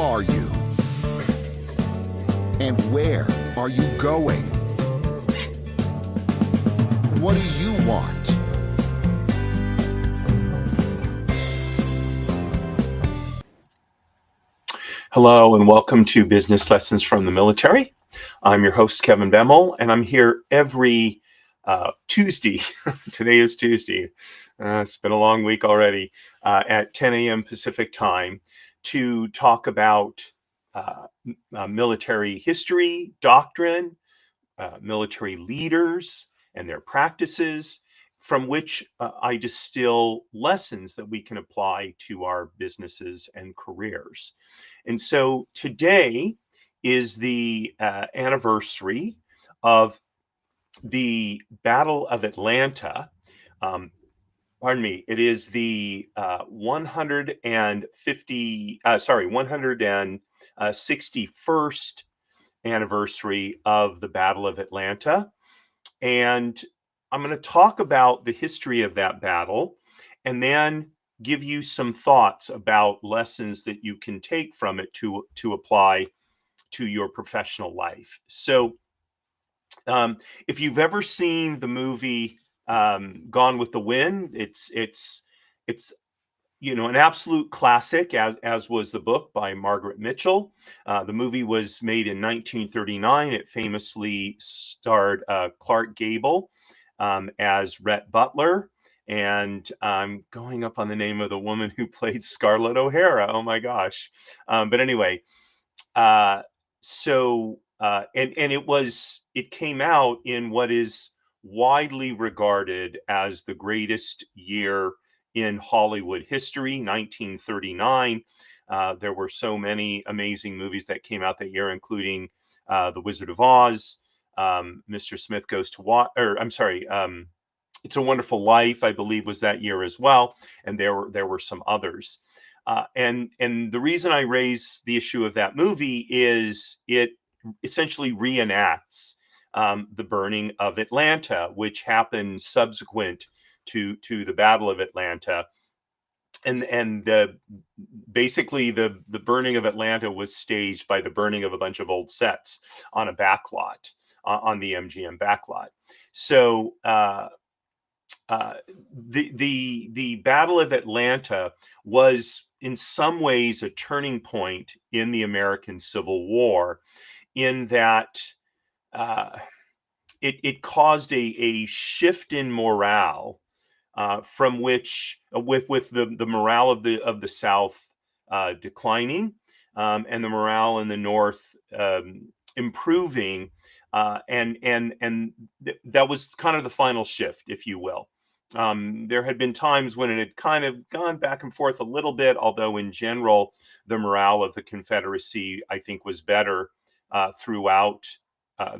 are you? And where are you going? What do you want? Hello and welcome to Business Lessons from the Military. I'm your host, Kevin Bemmel, and I'm here every Tuesday. Today is Tuesday. It's been a long week already, at 10 a.m. Pacific time to talk about military history, doctrine, military leaders and their practices, from which I distill lessons that we can apply to our businesses and careers. And so today is the anniversary of the Battle of Atlanta. Pardon me, it is the 161st anniversary of the Battle of Atlanta. And I'm going to talk about the history of that battle and then give you some thoughts about lessons that you can take from it to apply to your professional life. So if you've ever seen the movie Gone with the Wind, it's an absolute classic, as was the book by Margaret Mitchell. The movie was made in 1939. It famously starred Clark Gable as Rhett Butler. And I'm going up on the name of the woman who played Scarlett O'Hara. Oh my gosh. But anyway, and it came out in what is widely regarded as the greatest year in Hollywood history, 1939. There were so many amazing movies that came out that year, including The Wizard of Oz, Mr. Smith Goes to It's a Wonderful Life, I believe, was that year as well, and there were some others. And the reason I raise the issue of that movie is it essentially reenacts the burning of Atlanta, which happened subsequent to the Battle of Atlanta. And basically the burning of Atlanta was staged by the burning of a bunch of old sets on a backlot, on the MGM backlot. So the Battle of Atlanta was in some ways a turning point in the American Civil War, in that it caused a shift in morale, from which with the morale of the South declining, and the morale in the North improving, and that was kind of the final shift, if you will. There had been times when it had kind of gone back and forth a little bit, although in general, the morale of the Confederacy, I think, was better throughout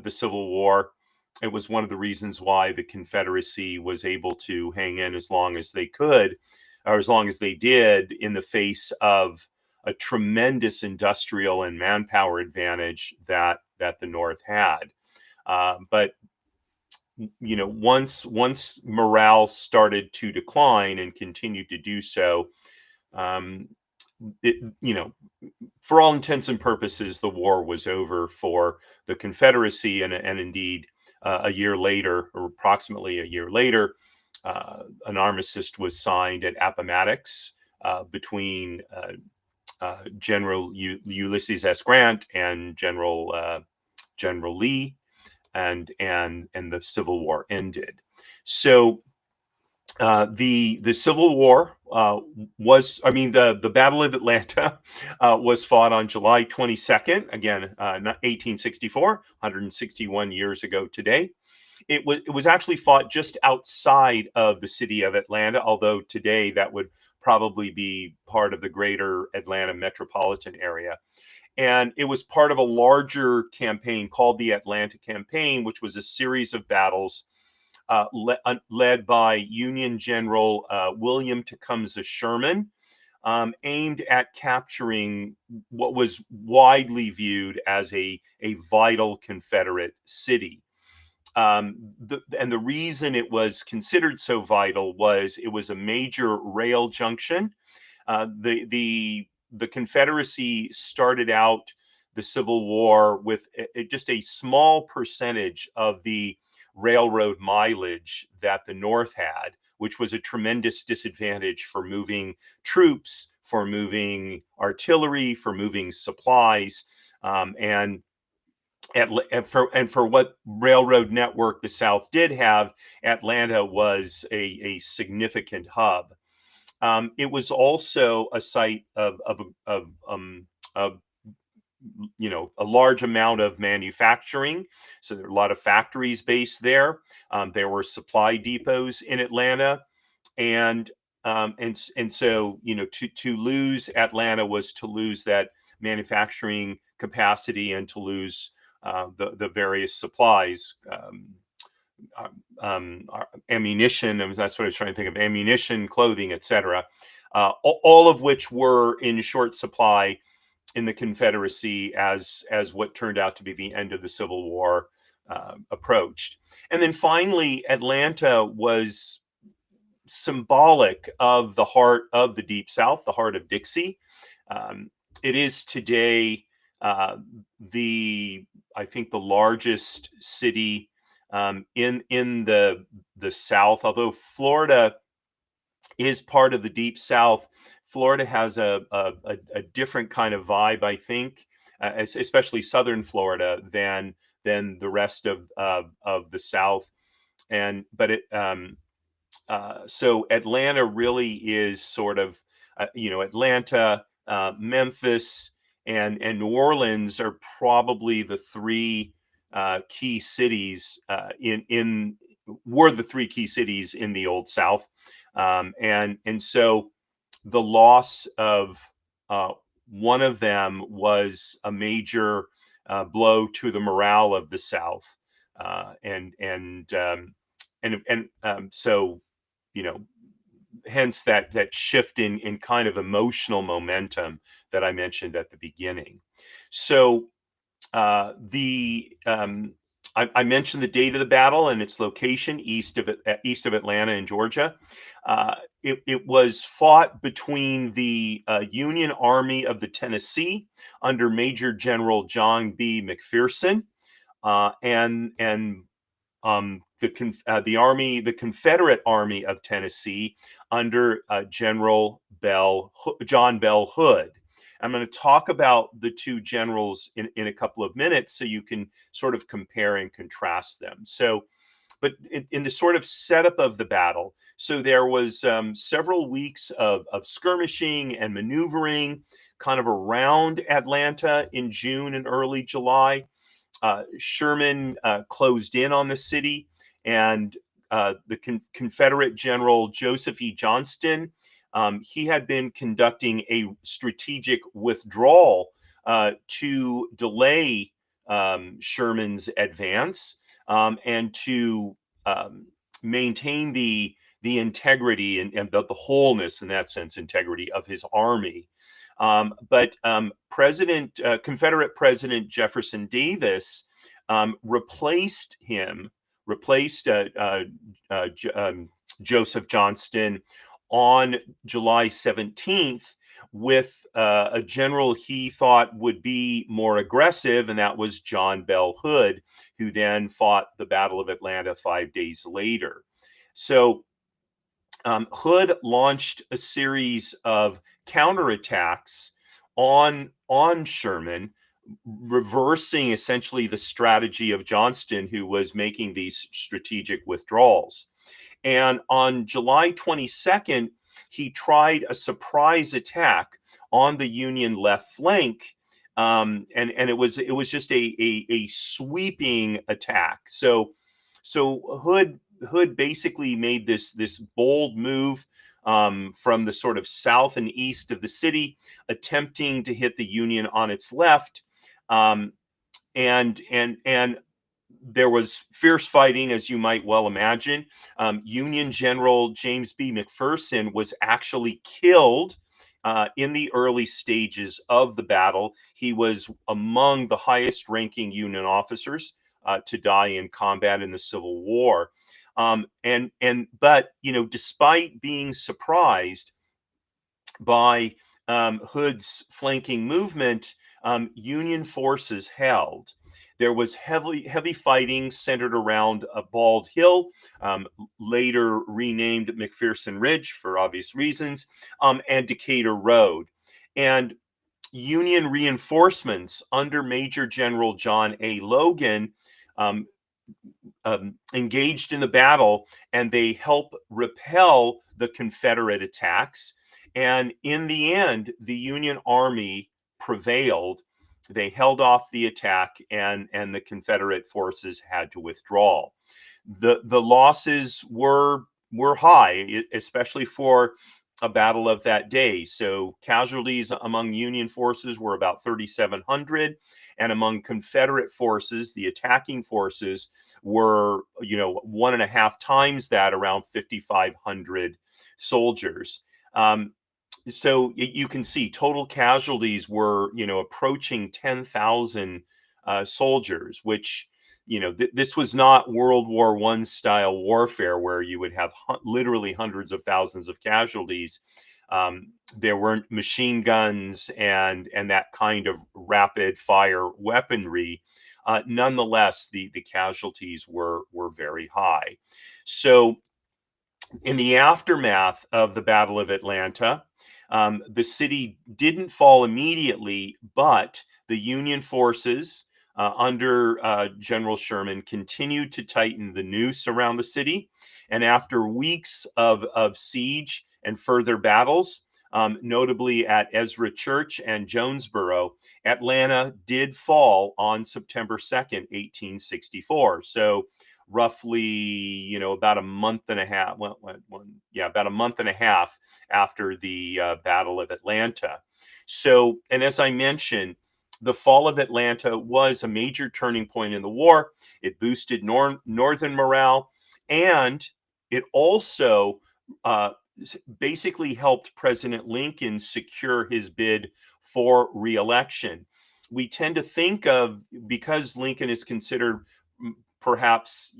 the Civil War. It was one of the reasons why the Confederacy was able to hang in as long as they could, or as long as they did, in the face of a tremendous industrial and manpower advantage that the North had. But once morale started to decline and continued to do so, for all intents and purposes, the war was over for the Confederacy, and indeed, a year later, or approximately a year later, an armistice was signed at Appomattox between General Ulysses S. Grant and General Lee, and the Civil War ended. So the Civil War the Battle of Atlanta was fought on July 22nd, again, 1864, 161 years ago today. It was actually fought just outside of the city of Atlanta, although today that would probably be part of the greater Atlanta metropolitan area. And it was part of a larger campaign called the Atlanta Campaign, which was a series of battles led by Union General William Tecumseh Sherman, aimed at capturing what was widely viewed as a vital Confederate city. The reason it was considered so vital was it was a major rail junction. The the Confederacy started out the Civil War with just a small percentage of the railroad mileage that the North had, which was a tremendous disadvantage for moving troops, for moving artillery, for moving supplies, and for what railroad network the South did have, Atlanta was a significant hub. It was also a site of a large amount of manufacturing. So there are a lot of factories based there. There were supply depots in Atlanta, and so to lose Atlanta was to lose that manufacturing capacity and to lose the various supplies. Ammunition, that's what I was trying to think of, ammunition, clothing, etc., all of which were in short supply in the Confederacy as what turned out to be the end of the Civil War approached. And then finally, Atlanta was symbolic of the heart of the Deep South, the heart of Dixie. It is today I think the largest city in the South. Although Florida is part of the Deep South, Florida has a different kind of vibe, I think, especially Southern Florida than the rest of the South. So Atlanta really is sort of, Atlanta, Memphis, and New Orleans are probably the three key cities were the three key cities in the Old South, and so the loss of one of them was a major blow to the morale of the South, so hence that shift in kind of emotional momentum that I mentioned at the beginning. So I mentioned the date of the battle and its location east of Atlanta in Georgia. It was fought between the Union Army of the Tennessee under Major General John B. McPherson and the Confederate Army of Tennessee under John Bell Hood. I'm going to talk about the two generals in a couple of minutes so you can sort of compare and contrast them. So, but in the sort of setup of the battle, so there was several weeks of skirmishing and maneuvering kind of around Atlanta in June and early July. Sherman closed in on the city, and the Confederate General Joseph E. Johnston, he had been conducting a strategic withdrawal to delay Sherman's advance and to maintain the integrity and the wholeness, in that sense, integrity of his army. But Confederate President Jefferson Davis replaced Joseph Johnston on July 17th with a general he thought would be more aggressive, and that was John Bell Hood, who then fought the Battle of Atlanta 5 days later. So Hood launched a series of counterattacks on Sherman, reversing essentially the strategy of Johnston, who was making these strategic withdrawals. And on July 22nd, he tried a surprise attack on the Union left flank, and it was just a sweeping attack. So Hood basically made this bold move from the sort of south and east of the city, attempting to hit the Union on its left, and there was fierce fighting, as you might well imagine. Union General James B. McPherson was actually killed in the early stages of the battle. He was among the highest-ranking Union officers to die in combat in the Civil War. But despite being surprised by Hood's flanking movement, Union forces held. There was heavy fighting centered around a Bald Hill, um, later renamed McPherson Ridge for obvious reasons, and Decatur Road. And Union reinforcements under Major General John A. Logan um, engaged in the battle, and they help repel the Confederate attacks. And in the end, the Union Army prevailed. They held off the attack, and the Confederate forces had to withdraw. The losses were high, especially for a battle of that day. So casualties among Union forces were about 3,700, and among Confederate forces, the attacking forces were, 1.5 times that, around 5,500 soldiers. So you can see total casualties were, approaching 10,000 soldiers, which, this was not World War I style warfare where you would have literally hundreds of thousands of casualties. There weren't machine guns and that kind of rapid fire weaponry. Nonetheless, the casualties were very high. So in the aftermath of the Battle of Atlanta, the city didn't fall immediately, but the Union forces under General Sherman continued to tighten the noose around the city. And after weeks of siege and further battles, notably at Ezra Church and Jonesboro, Atlanta did fall on September 2nd, 1864. So roughly, about a month and a half. About a month and a half after the Battle of Atlanta. So, and as I mentioned, the fall of Atlanta was a major turning point in the war. It boosted Northern morale, and it also uh, basically helped President Lincoln secure his bid for reelection. We tend to think of, because Lincoln is considered perhaps,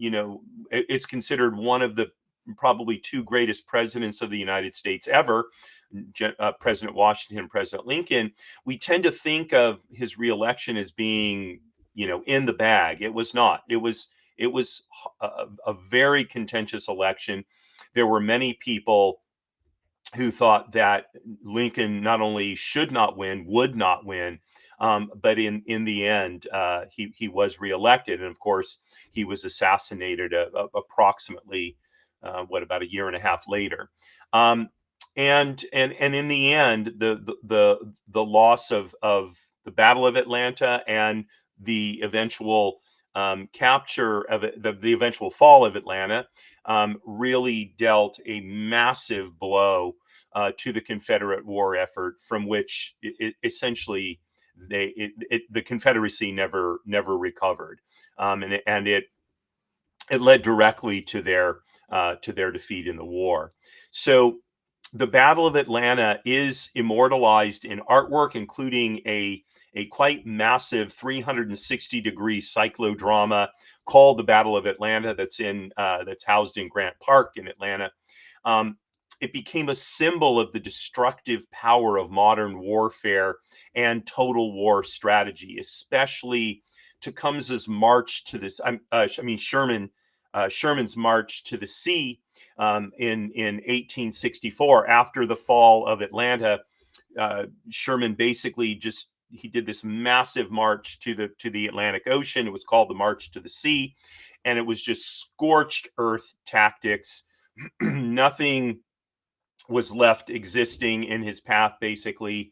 it's considered one of the probably two greatest presidents of the United States ever, President Washington, President Lincoln. We tend to think of his reelection as being, in the bag. It was not. It was a very contentious election. There were many people who thought that Lincoln not only should not win, would not win, but in the end, he was reelected, and of course, he was assassinated approximately about a year and a half later. And in the end, the loss of the Battle of Atlanta and the eventual capture of it, the eventual fall of Atlanta, really dealt a massive blow to the Confederate war effort, from which essentially the Confederacy never recovered, and it led directly to their defeat in the war. So the Battle of Atlanta is immortalized in artwork, including a quite massive 360-degree cyclodrama called the Battle of Atlanta that's housed in Grant Park in Atlanta. It became a symbol of the destructive power of modern warfare and total war strategy, especially Tecumseh's march to this. Sherman's march to the sea in 1864 after the fall of Atlanta. Sherman basically he did this massive march to the Atlantic Ocean. It was called the March to the Sea, and it was just scorched earth tactics. Nothing was left existing in his path, basically.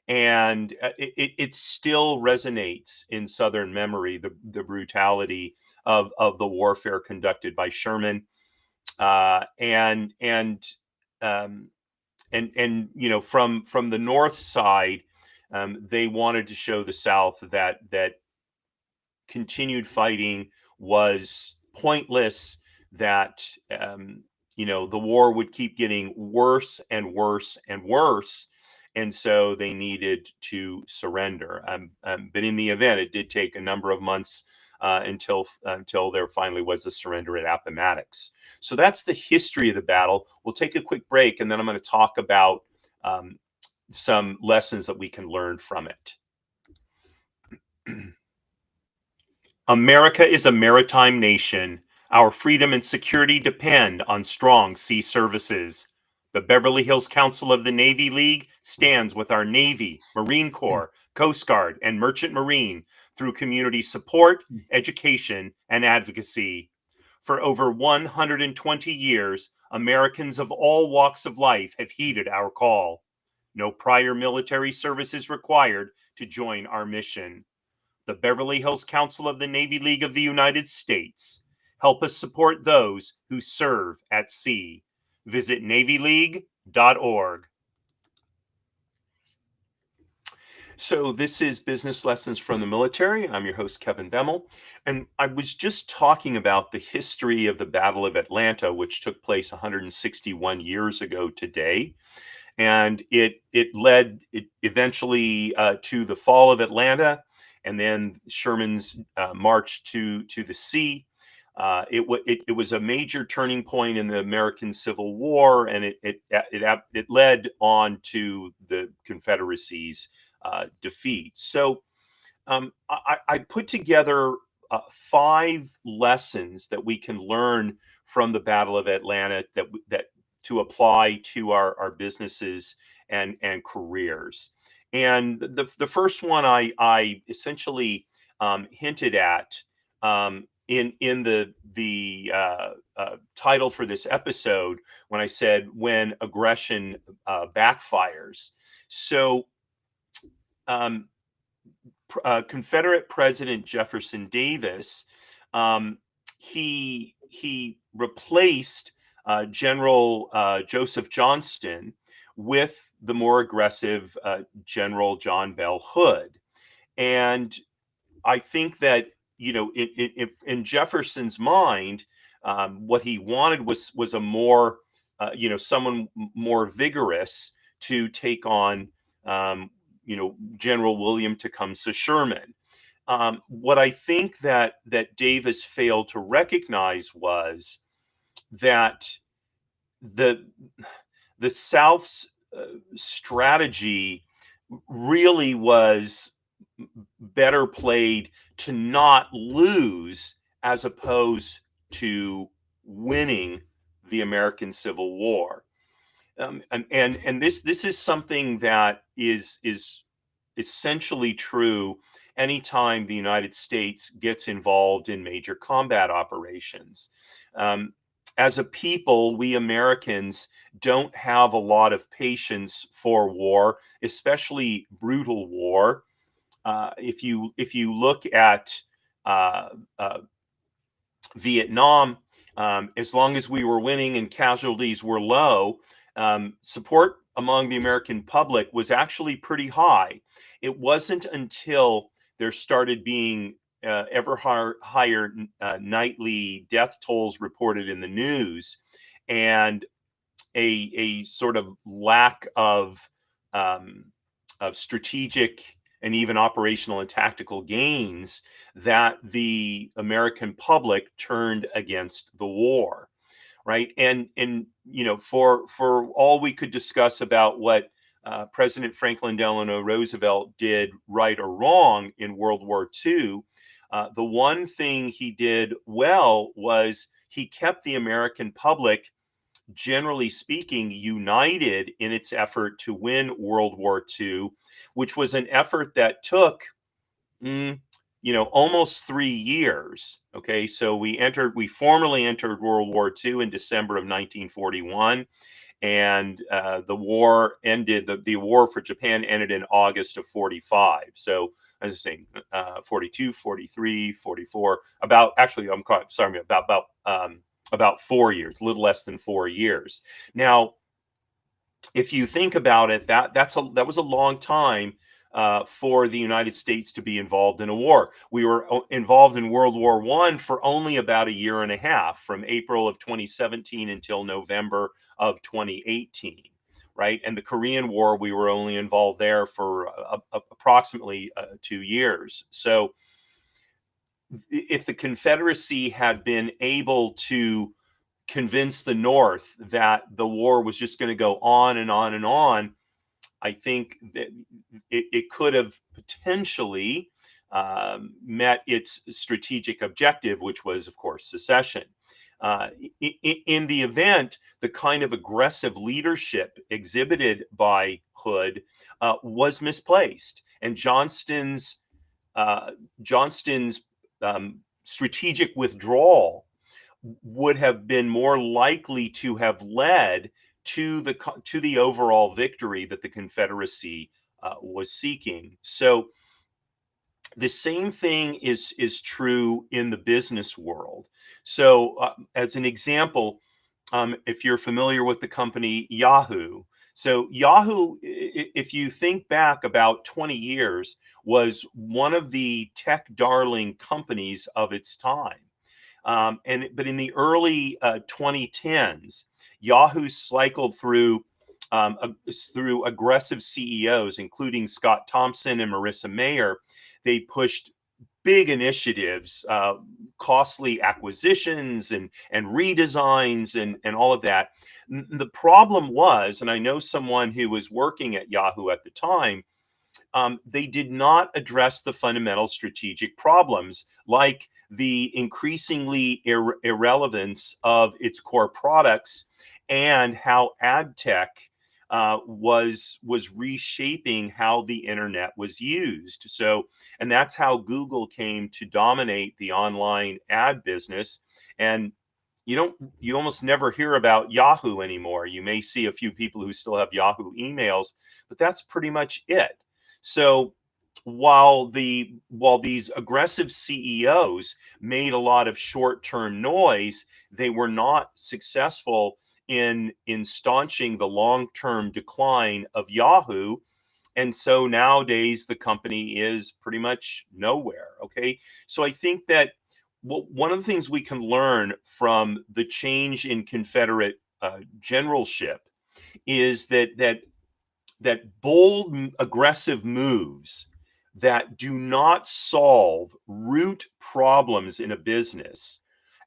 And it still resonates in Southern memory, the brutality of the warfare conducted by Sherman, and from the North side, they wanted to show the South that continued fighting was pointless, that the war would keep getting worse and worse and worse, and so they needed to surrender. But in the event, it did take a number of months until there finally was a surrender at Appomattox. So that's the history of the battle. We'll take a quick break, and then I'm going to talk about some lessons that we can learn from it. America is a maritime nation. Our freedom and security depend on strong sea services. The Beverly Hills Council of the Navy League stands with our Navy, Marine Corps, Coast Guard, and Merchant Marine through community support, education, and advocacy. For over 120 years, Americans of all walks of life have heeded our call. No prior military service is required to join our mission. The Beverly Hills Council of the Navy League of the United States. Help us support those who serve at sea. Visit NavyLeague.org. So this is Business Lessons from the Military. I'm your host, Kevin Bemmel. And I was just talking about the history of the Battle of Atlanta, which took place 161 years ago today. And it led eventually to the fall of Atlanta, and then Sherman's march to the sea. It was a major turning point in the American Civil War, and it led on to the Confederacy's defeat. So I put together 5 lessons that we can learn from the Battle of Atlanta that to apply to our businesses and careers. And the first one I essentially hinted at in the title for this episode when I said when aggression backfires. So Confederate President Jefferson Davis, he replaced General Joseph Johnston with the more aggressive General John Bell Hood. And I think that, in Jefferson's mind, what he wanted was a more, someone more vigorous to take on, General William Tecumseh Sherman. What I think that Davis failed to recognize was that the South's strategy really was better played to not lose as opposed to winning the American Civil War. And this is something that is essentially true anytime the United States gets involved in major combat operations. As a people, we Americans don't have a lot of patience for war, especially brutal war. If you look at Vietnam, as long as we were winning and casualties were low, support among the American public was actually pretty high. It wasn't until there started being ever higher nightly death tolls reported in the news, and a sort of lack of strategic and even operational and tactical gains that the American public turned against the war, right? And for all we could discuss about what President Franklin Delano Roosevelt did right or wrong in World War II, the one thing he did well was he kept the American public, generally speaking, united in its effort to win World War II, which was an effort that took, almost 3 years. Okay, so we formally entered World War II in December of 1941, and the war ended. The war for Japan ended in August of 45. So as I say, 42, 43, 44. About 4 years, a little less than 4 years. Now, if you think about it, that was a long time for the United States to be involved in a war. We were involved in World War I for only about a year and a half, from April of 2017 until November of 2018, right? And the Korean War, we were only involved there for approximately 2 years. So if the Confederacy had been able to convince the North that the war was just going to go on and on and on, I think that it could have potentially met its strategic objective, which was, of course, secession. In the event, the kind of aggressive leadership exhibited by Hood was misplaced, and uh, Johnston's strategic withdrawal would have been more likely to have led to the overall victory that the Confederacy was seeking. So the same thing is true in the business world. So, as an example, if you're familiar with the company Yahoo, so Yahoo, if you think back about 20 years, was one of the tech darling companies of its time. But in the early 2010s, Yahoo cycled through aggressive CEOs, including Scott Thompson and Marissa Mayer. They pushed big initiatives, costly acquisitions and redesigns and all of that. The problem was, and I know someone who was working at Yahoo at the time, they did not address the fundamental strategic problems, like the increasingly irrelevance of its core products and how ad tech was reshaping how the internet was used. So, and that's how Google came to dominate the online ad business. And you almost never hear about Yahoo anymore. You may see a few people who still have Yahoo emails, but that's pretty much it. So while these aggressive CEOs made a lot of short-term noise, they were not successful in staunching the long-term decline of Yahoo. And so nowadays the company is pretty much nowhere. Okay. So I think that one of the things we can learn from the change in Confederate generalship is that bold, aggressive moves that do not solve root problems in a business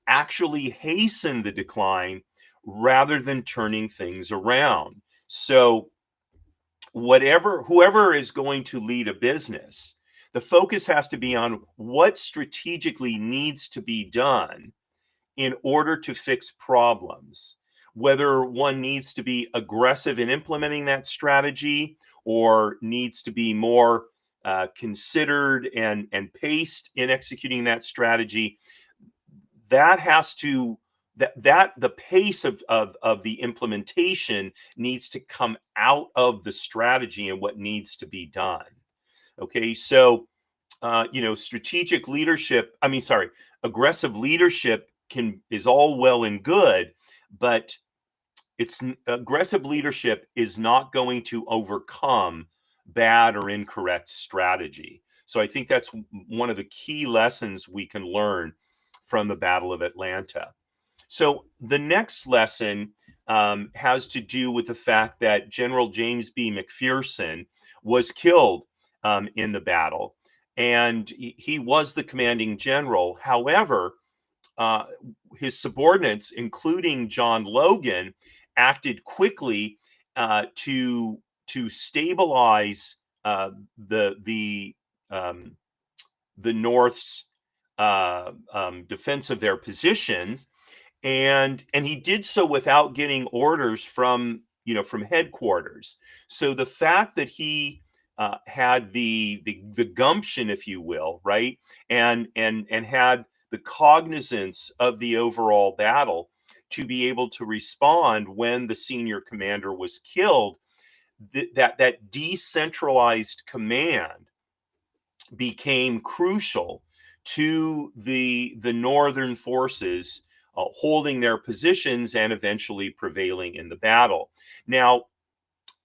actually hasten the decline rather than turning things around. So whoever is going to lead a business, the focus has to be on what strategically needs to be done in order to fix problems. Whether one needs to be aggressive in implementing that strategy or needs to be more considered and paced in executing that strategy, that has to that the pace of the implementation needs to come out of the strategy and what needs to be done. Okay, so strategic leadership, I mean, sorry, aggressive leadership is all well and good, but aggressive leadership is not going to overcome bad or incorrect strategy. So I think that's one of the key lessons we can learn from the Battle of Atlanta. So the next lesson has to do with the fact that General James B. McPherson was killed in the battle, and he was the commanding general. However, uh, his subordinates, including John Logan, acted quickly to stabilize the um, the North's defense of their positions, and he did so without getting orders from headquarters. So the fact that he had the gumption, if you will, right, and had the cognizance of the overall battle to be able to respond when the senior commander was killed, that decentralized command became crucial to the northern forces holding their positions and eventually prevailing in the battle. Now,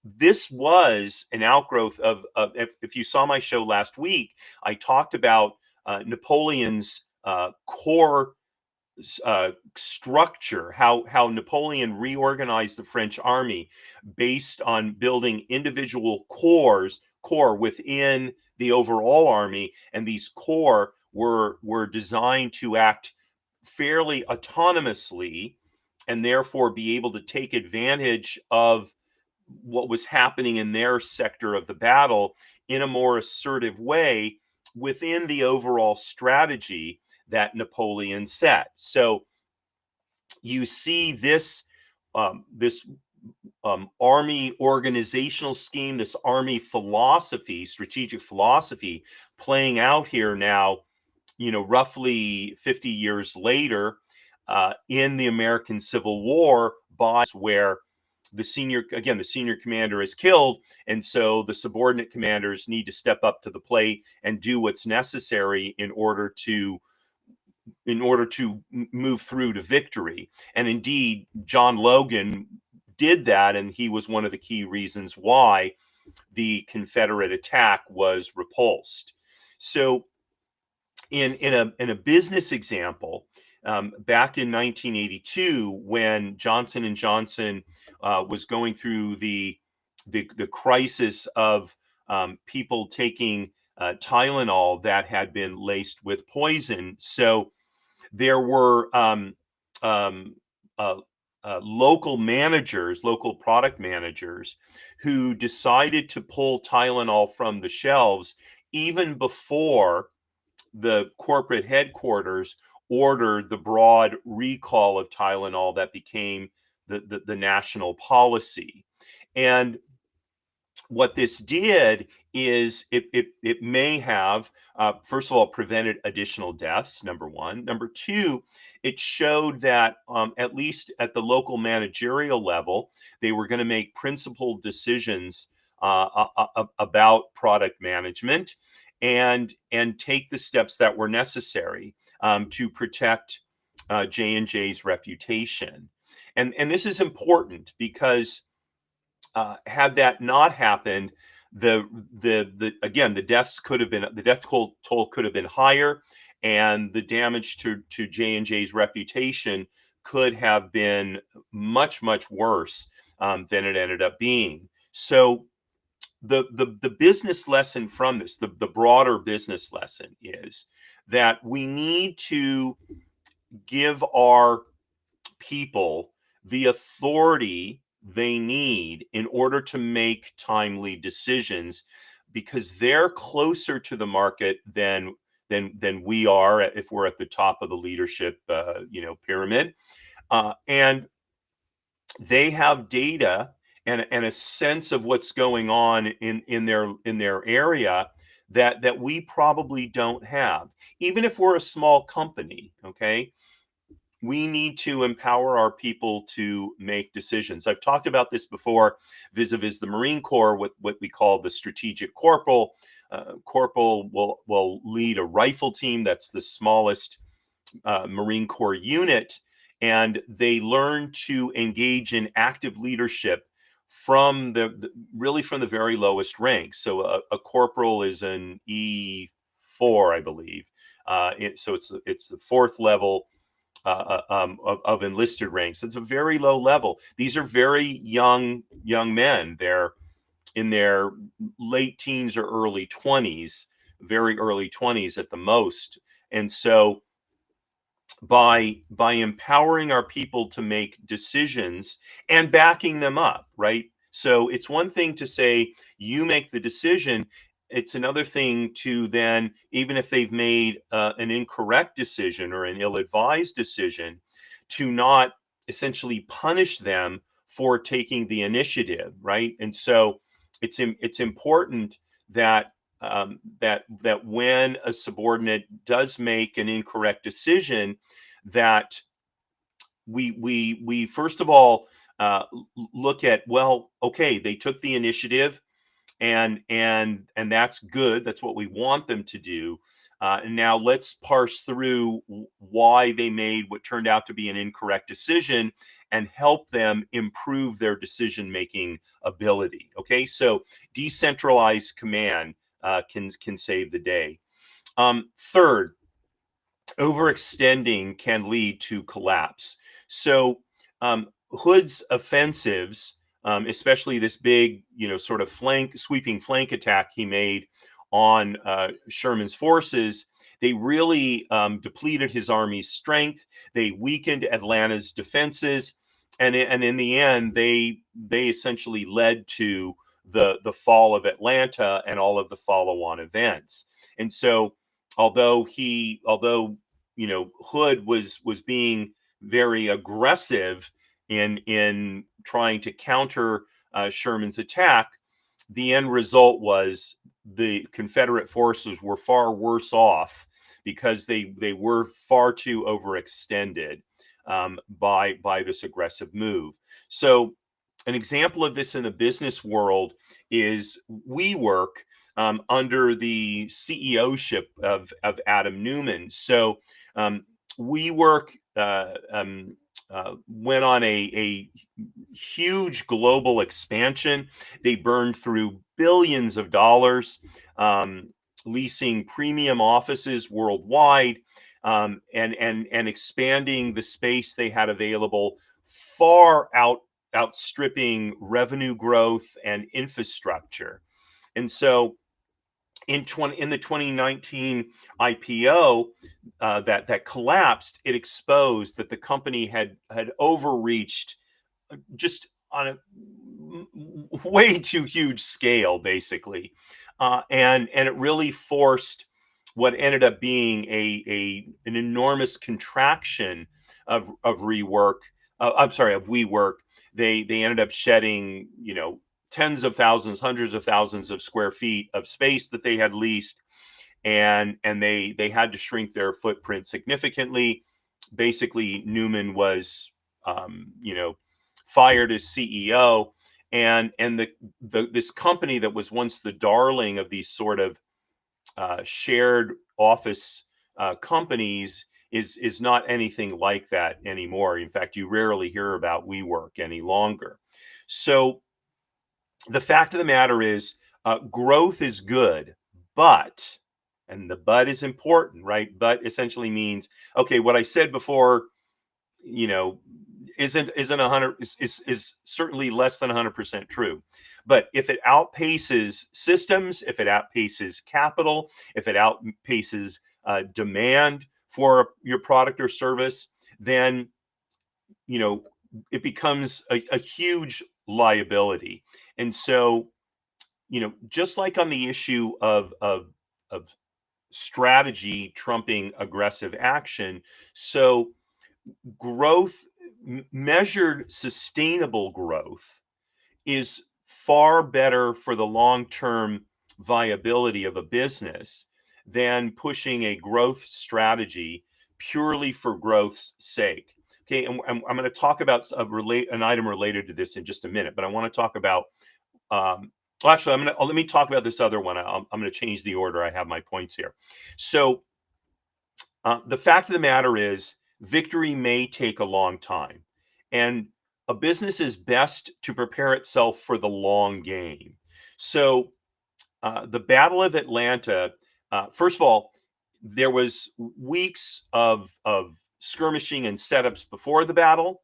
this was an outgrowth of if you saw my show last week, I talked about Napoleon's core structure, how Napoleon reorganized the French army based on building individual core within the overall army, and these core were designed to act fairly autonomously and therefore be able to take advantage of what was happening in their sector of the battle in a more assertive way within the overall strategy that Napoleon set. So you see this army organizational scheme, this army philosophy, strategic philosophy, playing out here now, roughly 50 years later, in the American Civil War, by where the senior commander is killed, and so the subordinate commanders need to step up to the plate and do what's necessary in order to move through to victory. And indeed, John Logan did that, and he was one of the key reasons why the Confederate attack was repulsed. So, in a business example, back in 1982, when Johnson and Johnson was going through the crisis of people taking Tylenol that had been laced with poison. So there were um, uh, local product managers, who decided to pull Tylenol from the shelves even before the corporate headquarters ordered the broad recall of Tylenol that became the national policy. And what this did is it may have, first of all, prevented additional deaths, number one. Number two, it showed that, at least at the local managerial level, they were going to make principled decisions about product management, and take the steps that were necessary to protect J&J's reputation. And this is important because, had that not happened, the death toll could have been higher, and the damage to J&J's reputation could have been much, much worse than it ended up being. So the business lesson from this, the broader business lesson, is that we need to give our people the authority they need in order to make timely decisions, because they're closer to the market than we are if we're at the top of the leadership pyramid, and they have data and a sense of what's going on in their area that we probably don't have, even if we're a small company. Okay, we need to empower our people to make decisions. I've talked about this before vis-a-vis the Marine Corps, with what we call the strategic corporal. Corporal will lead a rifle team. That's the smallest Marine Corps unit, and they learn to engage in active leadership really from the very lowest ranks. So a corporal is an E4, I believe. So it's the fourth level of enlisted ranks. It's a very low level. These are very young men. They're in their late teens or early 20s, very early 20s at the most. And so by empowering our people to make decisions and backing them up, right? So it's one thing to say you make the decision. It's another thing to then, even if they've made an incorrect decision or an ill-advised decision, to not essentially punish them for taking the initiative, right? And so it's important that that when a subordinate does make an incorrect decision, that we first of all look at, well, okay, they took the initiative, and that's good. That's what we want them to do. And now let's parse through why they made what turned out to be an incorrect decision, and help them improve their decision making ability. Okay, so decentralized command can save the day. Third, overextending can lead to collapse. So Hood's offensives, especially this big, sort of sweeping flank attack he made on Sherman's forces, they really depleted his army's strength. They weakened Atlanta's defenses, and in the end, they essentially led to the fall of Atlanta and all of the follow-on events. And so, although Hood was being very aggressive in trying to counter Sherman's attack, the end result was the Confederate forces were far worse off because they were far too overextended by this aggressive move. So, an example of this in the business world is WeWork under the CEO-ship of Adam Newman. So, WeWork went on a huge global expansion. They burned through billions of dollars, um, leasing premium offices worldwide, and expanding the space they had available, far outstripping revenue growth and infrastructure. And so in the 2019 IPO that collapsed, it exposed that the company had overreached just on a way too huge scale, basically, and it really forced what ended up being an enormous contraction of rework. I'm sorry, of WeWork. They ended up shedding, tens of thousands, hundreds of thousands of square feet of space that they had leased, and they had to shrink their footprint significantly. Basically, Newman was, fired as CEO, and this company that was once the darling of these sort of shared office companies is not anything like that anymore. In fact, you rarely hear about WeWork any longer. So the fact of the matter is, growth is good, but, and the but is important, right? But essentially means, okay, what I said before, you know, isn't 100 is certainly less than 100% true. But if it outpaces systems, if it outpaces capital, if it outpaces demand for your product or service, then you know it becomes a huge liability. And so, just like on the issue of strategy trumping aggressive action, so growth, measured sustainable growth, is far better for the long-term viability of a business than pushing a growth strategy purely for growth's sake. Okay, and I'm going to talk about an item related to this in just a minute, but I want to talk about. Well, actually, let me talk about this other one. I'm going to change the order. I have my points here. So, the fact of the matter is, victory may take a long time, and a business is best to prepare itself for the long game. So, the Battle of Atlanta, first of all, there was weeks of skirmishing and setups before the battle.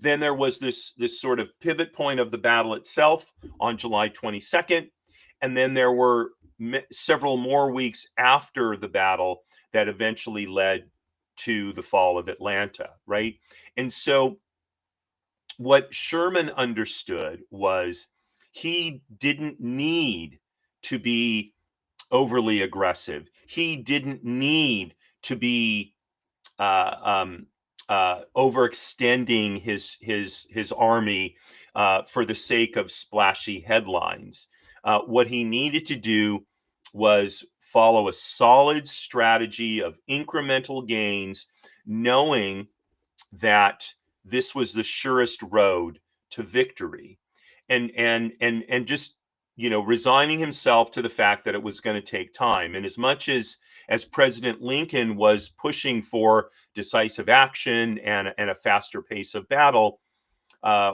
Then there was this sort of pivot point of the battle itself on July 22nd, and then there were several more weeks after the battle that eventually led to the fall of Atlanta, right? And so what Sherman understood was he didn't need to be overly aggressive. He didn't need to be overextending his army for the sake of splashy headlines. What he needed to do was follow a solid strategy of incremental gains, knowing that this was the surest road to victory, and just resigning himself to the fact that it was going to take time. And as much as President Lincoln was pushing for decisive action and a faster pace of battle, uh,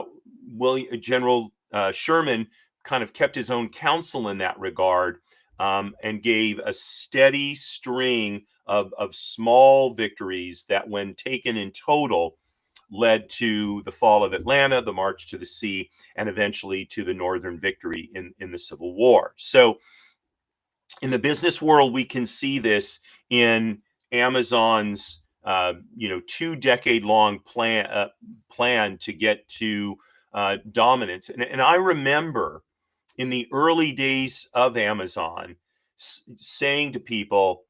General Sherman kind of kept his own counsel in that regard, and gave a steady string of small victories that, when taken in total, led to the fall of Atlanta, the march to the sea, and eventually to the Northern victory in the Civil War. So, in the business world, we can see this in Amazon's two-decade-long plan to get to dominance. And I remember in the early days of Amazon saying to people,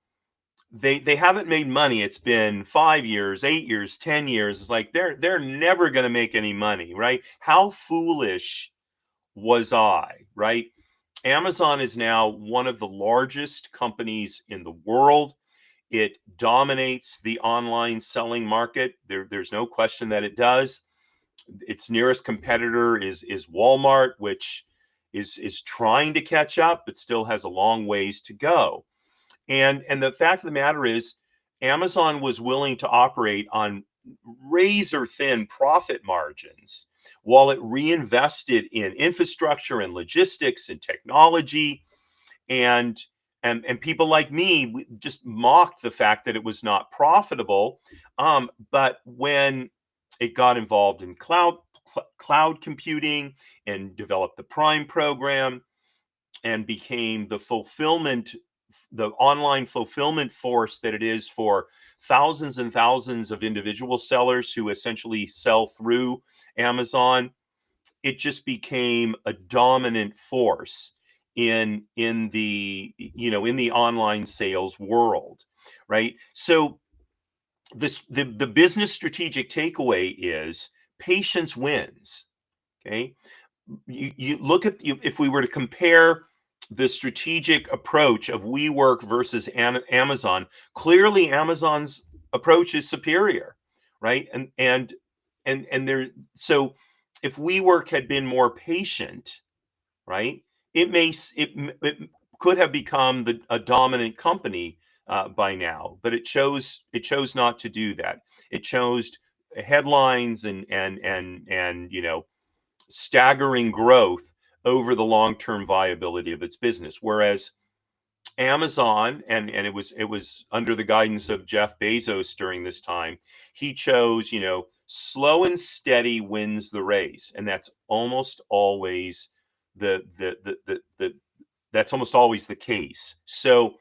they haven't made money. It's been 5 years, 8 years, 10 years. It's like they're never going to make any money, right? How foolish was I, right? Amazon is now one of the largest companies in the world. It dominates the online selling market. There's no question that it does. Its nearest competitor is Walmart, which is trying to catch up, but still has a long ways to go. And the fact of the matter is, Amazon was willing to operate on razor thin profit margins while it reinvested in infrastructure and logistics and technology. And people like me just mocked the fact that it was not profitable. But when it got involved in cloud computing and developed the Prime program and became the online fulfillment force that it is for thousands and thousands of individual sellers who essentially sell through Amazon, it just became a dominant force in the online sales world, right? So the business strategic takeaway is patience wins. Okay, you look at if we were to compare the strategic approach of WeWork versus Amazon, clearly Amazon's approach is superior, right? And there, so if WeWork had been more patient, right, it could have become a dominant company by now, but it chose not to do that. It chose headlines and staggering growth over the long-term viability of its business. Whereas Amazon, and it was under the guidance of Jeff Bezos during this time, he chose, slow and steady wins the race. And that's almost always the that's almost always the case. So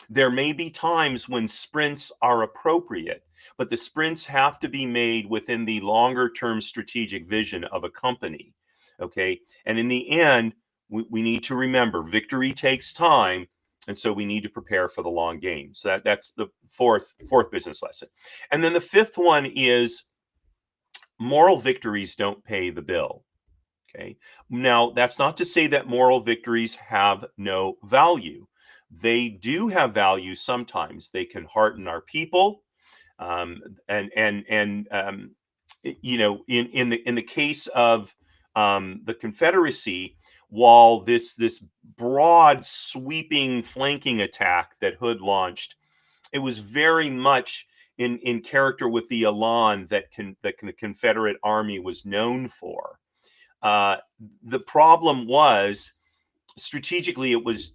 there may be times when sprints are appropriate, but the sprints have to be made within the longer term strategic vision of a company. Okay. And in the end, we need to remember victory takes time. And so we need to prepare for the long game. So that's the fourth business lesson. And then the fifth one is moral victories don't pay the bill. Okay. Now, that's not to say that moral victories have no value. They do have value sometimes. They can hearten our people. In the case of the Confederacy, while this broad, sweeping flanking attack that Hood launched, it was very much in character with the elan that the Confederate Army was known for. The problem was strategically it was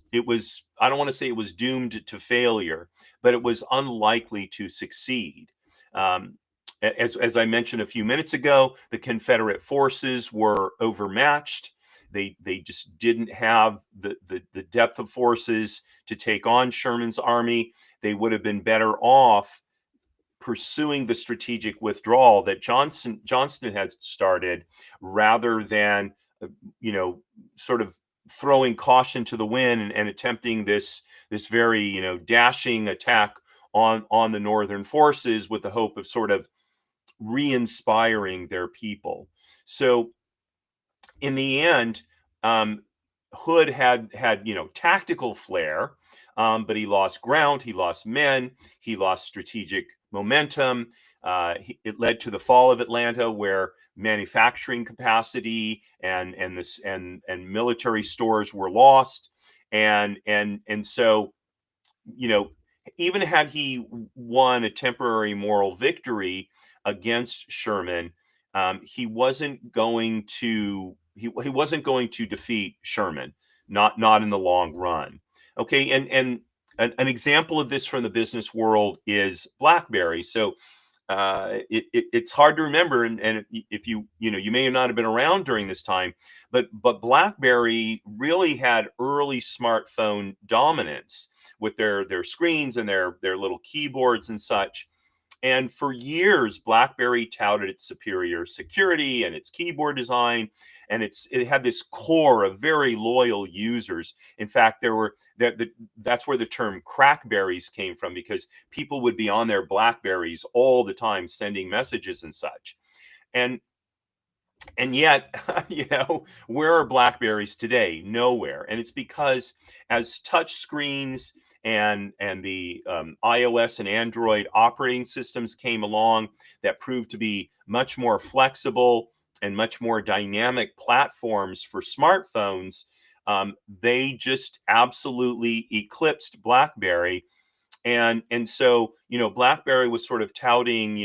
I don't want to say it was doomed to failure, but it was unlikely to succeed. Um, as I mentioned a few minutes ago, the Confederate forces were overmatched. They just didn't have the depth of forces to take on Sherman's army. They would have been better off pursuing the strategic withdrawal that Johnston had started, rather than you know sort of throwing caution to the wind and attempting this very dashing attack on the northern forces with the hope of sort of re-inspiring their people. So in the end, um, Hood had tactical flair, but he lost ground, he lost men, he lost strategic momentum. It led to the fall of Atlanta, where manufacturing capacity and military stores were lost, and so you know, even had he won a temporary moral victory against Sherman, he wasn't going to he wasn't going to defeat Sherman, not in the long run. Okay, and an example of this from the business world is BlackBerry. So it's hard to remember, and if you may not have been around during this time, but BlackBerry really had early smartphone dominance with their screens and their little keyboards and such. And for years, BlackBerry touted its superior security and its keyboard design, and it had this core of very loyal users. In fact, that's where the term crackberries came from, because people would be on their BlackBerries all the time sending messages and such. And yet, where are Blackberries today? Nowhere. And it's because as touch screens and the iOS and Android operating systems came along that proved to be much more flexible and much more dynamic platforms for smartphones, they just absolutely eclipsed BlackBerry. And so, BlackBerry was sort of touting,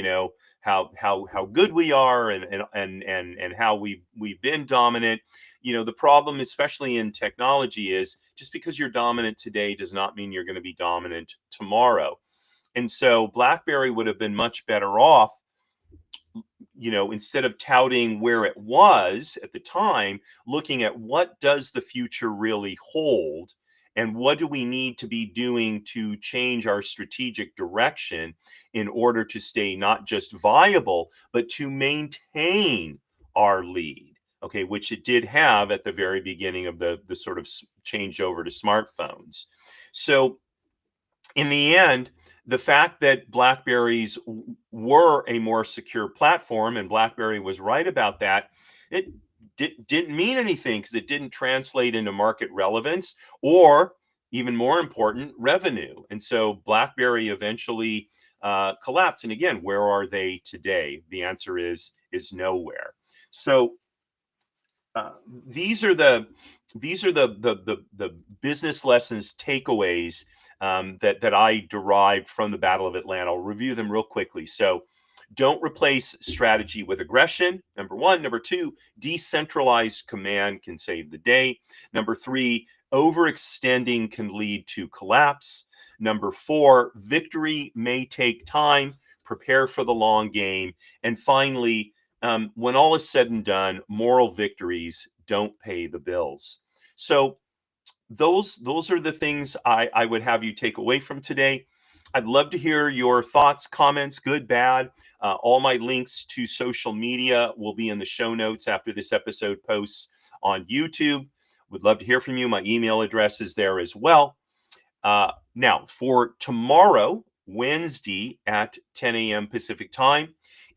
how good we are, and how we've been dominant. The problem, especially in technology, is just because you're dominant today does not mean you're going to be dominant tomorrow. And so BlackBerry would have been much better off, instead of touting where it was at the time, looking at what does the future really hold, and what do we need to be doing to change our strategic direction in order to stay not just viable, but to maintain our lead. Okay, which it did have at the very beginning of the sort of change over to smartphones. So in the end, the fact that Blackberries were a more secure platform, and BlackBerry was right about that, it didn't mean anything, because it didn't translate into market relevance, or even more important, revenue. And so BlackBerry eventually collapsed. And again, where are they today? The answer is nowhere. So these are the business lessons, takeaways that I derived from the Battle of Atlanta. I'll review them real quickly. So, don't replace strategy with aggression. Number one. Number two, decentralized command can save the day. Number three, overextending can lead to collapse. Number four, victory may take time. Prepare for the long game. And finally, when all is said and done, moral victories don't pay the bills. So those are the things I would have you take away from today. I'd love to hear your thoughts, comments, good, bad. All my links to social media will be in the show notes after this episode posts on YouTube. Would love to hear from you. My email address is there as well. Now, for tomorrow, Wednesday at 10 a.m. Pacific time,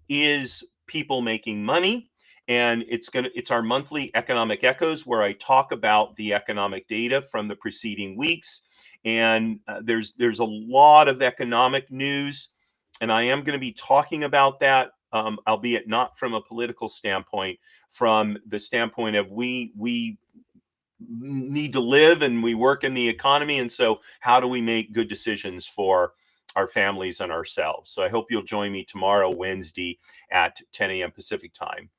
is People Making Money. And it's our monthly economic echoes, where I talk about the economic data from the preceding weeks. And there's a lot of economic news, and I am going to be talking about that, albeit not from a political standpoint, from the standpoint of we need to live and we work in the economy. And so how do we make good decisions for our families and ourselves? So I hope you'll join me tomorrow, Wednesday at 10 a.m. Pacific time.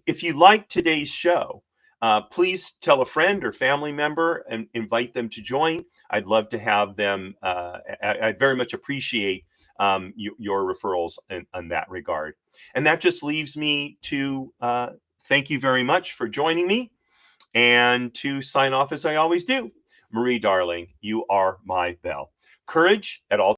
If you like today's show, please tell a friend or family member and invite them to join. I'd love to have them. I'd very much appreciate your referrals in that regard. And that just leaves me to thank you very much for joining me, and to sign off as I always do. Marie, darling, you are my belle. Courage at all